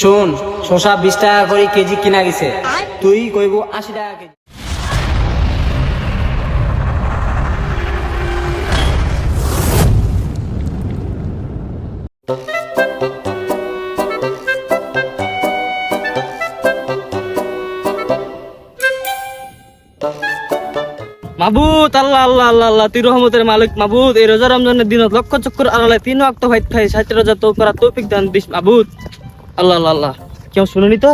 শোন, শসা 20 টাকা করে কেজি কিনা গেছে, তুই কইব 80 টাকা কেজি। মাবুদ, আল্লাহ আল্লাহ আল্লাহ আল্লাহ, তুই রহমতের মালিক মাবুদ। এই রোজা রমজানের দিনত লক্ষ চক্কর আড়ালে 3 ওয়াক্ত ভাত খাই 60 রোজা তো করা তৌফিক দান দিস মাবুদ। আল্লাহ আল্লাহ আল্লাহ, কেউ শুনেনি তো?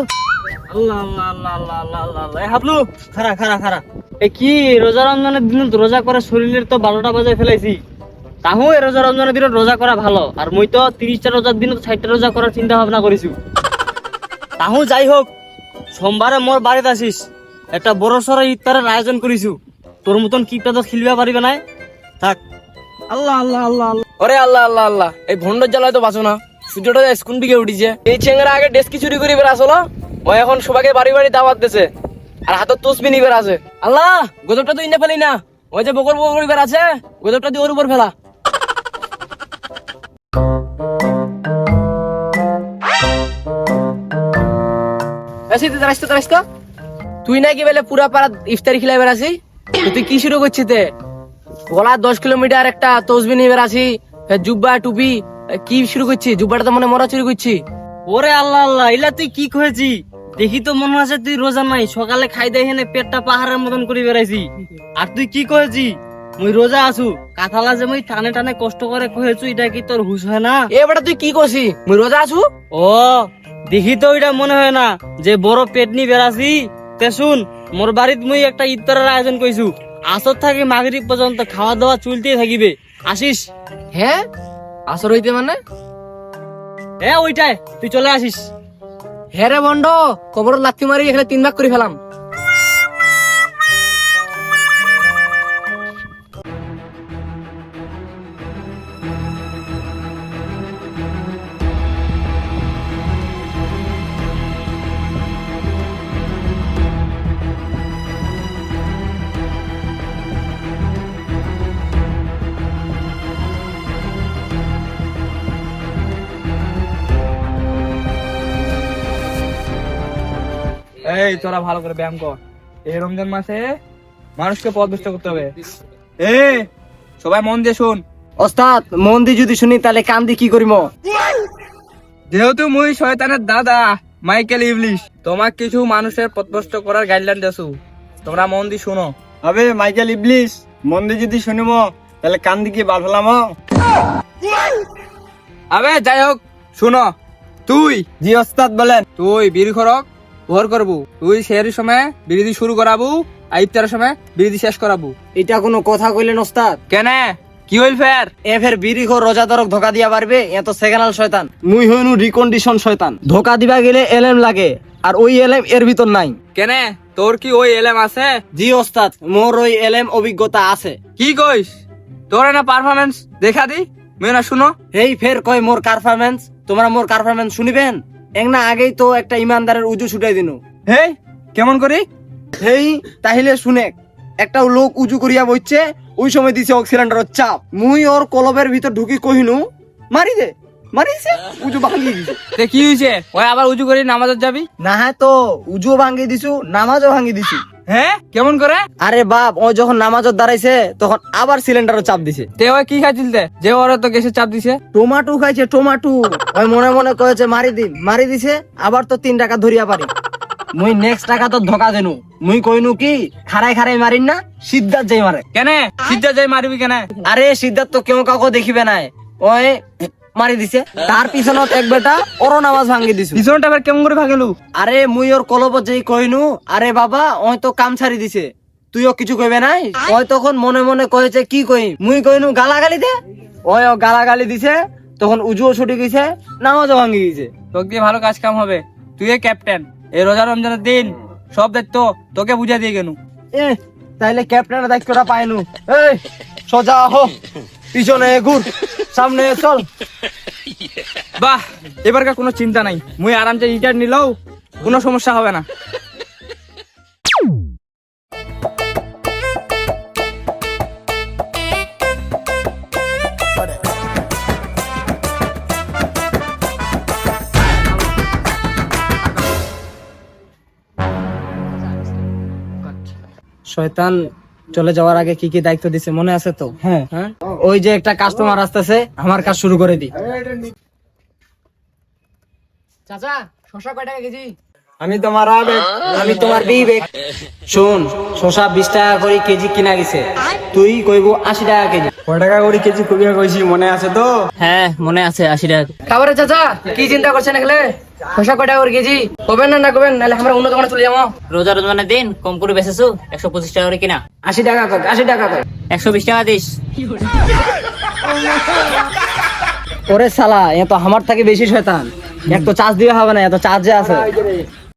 আল্লাহ আল্লাহ আল্লাহ আল্লাহ আল্লাহ আল্লাহ আল্লাহ। এই হাবলু, খারা খারা খারা। এ কি রোজা রমজানের দিনত রোজা করে শরীরের তো 12টা বাজায় ফেলাইছি। তাহু এই রোজা রমজানের দিনত রোজা করা ভালো, আর মই তো 30টা রোজার দিনত 60টা রোজা করার চিন্তা ভাবনা করিছু। তাহু যাই হোক, সোমবারে মোর বাড়িতে আসিস, একটা বড় সড় ইফতারের আয়োজন করিছু। তোর মতন কি তো খেলবা পারিবে না, থাক। আল্লাহ আল্লাহ আল্লাহ আল্লাহ। ওরে আল্লাহ আল্লাহ আল্লাহ, এই ভন্ডর জ্বালায় তো বাঁচো না। সূর্যটা স্কুন দিকে উঠিছে। এই চেঙ্গারা আগে ডেস্কি চুরি করে বেড়াছিল, ও এখন সবাইকে বাড়ি বাড়ি দাওয়াত দিছে, আর হাতে তসবি নিয়ে বেড়াছে। আল্লাহ, গজবটা তো ইনে ফেলি না, ওই যে বকর বকর বেড়াছে, গজবটা দিয়ে ওর উপর ফেলা। তুই নাকি বলে পুরা পাড়া ইফতারি খিলাই বেড়াছি, তুই কি শুরু করছিস? গলা 10 কিলোমিটার একটা তসবি নিয়ে বেড়াছি, জুব্বা টুপি কি শুরু করছি? জুব্বাটা তো মনে মরা চুরি করছি। ওরে আল্লাহ আল্লাহ, ইলা তুই কি করেছি? দেখি তো মনে আছে তুই রোজা নাই, সকালে খাই দেয় হেনে পেটটা পাহাড়ের মতন করে বেড়াইছি। আর তুই কি করেছি? মুই রোজা আছু, কাঁথালা যে মুই টানে টানে কষ্ট করে কহেছু, এটা কি তোর হুশ হয় না? এবারে তুই কি করছি? মুই রোজা আছু। ও দেখি তো এটা মনে হয় না যে বড় পেট নিয়ে বেড়াছি। তে শুন, মোর বাড়িত মুই একটা ইফতারের আয়োজন কইছু, আসর থেকে মাগরিব পর্যন্ত খাওয়া দাওয়া চলতেই থাকিবে, আসিস? হ্যাঁ, আসর হইতে মানে? হ্যাঁ ওইটাই, তুই চলে আসিস। হ্যাঁ রে বন্ড, কবর লাথি মারি এখানে 3 ভাগ করে ফেলাম। এই তোরা ভালো করে ব্যায়াম কর, এই রমজান মাসে মানুষকে পথভ্রষ্ট করতে হবে। সবাই মন দিয়ে শুন। ওস্তাদ, মন দিয়ে যদি শুনি তাহলে কান দিয়ে কি করিম? যেহেতু মুই শয়তানের দাদা মাইকেল ইবলিশ, তোমাক কিছু মানুষের পথভ্রষ্ট করার গাইডলাইন দেছু, তোমরা মন দিয়ে শুনো। আবে মাইকেল ইবলিশ, মন দিয়ে যদি শুনিম তাহলে কান দিয়ে কি বার ফেলাম? আবে যাই হোক, শুনো। তুই জি ওস্তাদ বলেন। তুই বিড়ি খরক ভর করবু, তুই সেহরির সময় বিড়ি শুরু করাবু, আর ইফতারের সময় বিড়ি শেষ করাবু। এটা কোনো কথা কইলেন ওস্তাদ? কেন, কি হইল ফের? এ ফের বিড়ি খো রোজাদারক ধোকা দিয়া পারবে? এ তো সেকেন্ডাল শয়তান। মুই হইনু রিকন্ডিশন শয়তান। ধোকা দিবা গেলে এলএম লাগে, আর ওই এলএম এর ভিতর নাই। কেন, তোর কি ওই এলেম আছে? জি ওস্তাদ, মোর ওই এলএম অভিজ্ঞতা আছে। কি কইস? তোর না পারফরমেন্স দেখা দি, মেয়ে শুনো। এই ফের কয় মোর পারফরম্যান্স? তোমরা মোর পারফরম্যান্স শুনিবেন? একনা আগেই তো একটা ইমানদারের উজু ছুটাই দিনু। হেই, কেমন করি? হেই তাহলে শুনে, একটা লোক উজু করিয়া বইছে, ওই সময় দিছে অক্সিলেন্ডার চাপ, মুই ওর কলবের ভিতর ঢুকি কহিনু মারি দে, মারিছে, উজু ভাঙিয়ে দিছে। তে কি হইছে? ওই আবার উজু করি নামাজ যাবি? না হ্যাঁ তো উজুও ভাঙিয়ে দিছু, নামাজও ভাঙিয়ে দিছি। হ্যাঁ, কেমন করে? আরে বাপ, ও যখন নামাজত দাঁড়াইছে তখন আবার সিলিন্ডারও চাপ দিছে। তে ওই কি খাইছিল তে, যে ওরা তো গ্যাসের চাপ দিছে? টমাটো খাইছে, টমাটো। ওই মনে মনে কয়েছে মারি দিন, মারি দিছে, আবার তো 3 টাকা ধরিয়া পারি। মুই নেক্সট টাকা তো ধোকা দেনু, মুই কইনু কি খারাই খারাই মারিন না, সিদ্ধার্থ যাই মারে। কেন সিদ্ধা যাই মারবি কেন? আরে সিদ্ধার্থ তো কেউ কাউকে দেখিবে নাই, ওই মারি দিছে। তার পিছনত এক বেটা ওর নামাজ ভাঙি দিছে। পিছনটা আবার কেমন করে ভাগেলু? আরে মুই ওর কলবত যেই কইনু, আরে বাবা ওই তো কাম ছাড়ি দিছে, তুইও কিছু কইবে নাই? ওই তখন মনে মনে কয়েছে কি কই, মুই কইনু গালাগালি দে, ওই ও গালাগালি দিছে, তখন উজুও ছুটে গেছে, নামাজও ভাঙি গেছে। তোকে দিয়ে ভালো কাজ কাম হবে, তুই ক্যাপ্টেন। এই রোজা রমজানের দিন সব দায়িত্ব তোকে বুঝা দিয়ে গেলু। তাইলে ক্যাপ্টেনের দায়িত্বটা পাইনু। এই সোজা হো, পিছনে ঘুর, সামনে চল। বাহ, এবারকার কোনো চিন্তা নাই, মুই আরামসে রিটায়ার নিলেও কোনো সমস্যা হবে না। শয়তান চলে যাওয়ার আগে কি কি দায়িত্ব দিছে মনে আছে তো? হ্যাঁ হ্যাঁ, ওই যে একটা কাস্টমার আসতেছে, আমার কাজ শুরু করে দি। চাচা শশা কয় টাকা কেজি? আমি তোমার আবেগ, আমি তোমার বিবেক। শুন, শসা 20 টাকা করে কেজি কিনা গেছে, তুই কইব 80 টাকা কেজি। কয় টাকা করে কেজি কবিয়া কইছি মনে আছে তো? হ্যাঁ মনে আছে 80 টাকা। খাবারে চাচা কি চিন্তা করছেন এগুলো? শশা কয় টাকা করে কেজি? কবেন না না কবেন, নাহলে আমরা অন্য দোকানে চলে যাবো। রোজা রোজানের দিন কম করে বেচেছো 125 টাকা করে কিনা 80 টাকা কর, 80 টাকা কর। 120 টাকা দিস। ওরে শালা, এ তো আমার থেকে বেশি শয়তান। এক তো চার্জ দিতে হবে না, এত চার্জ আছে।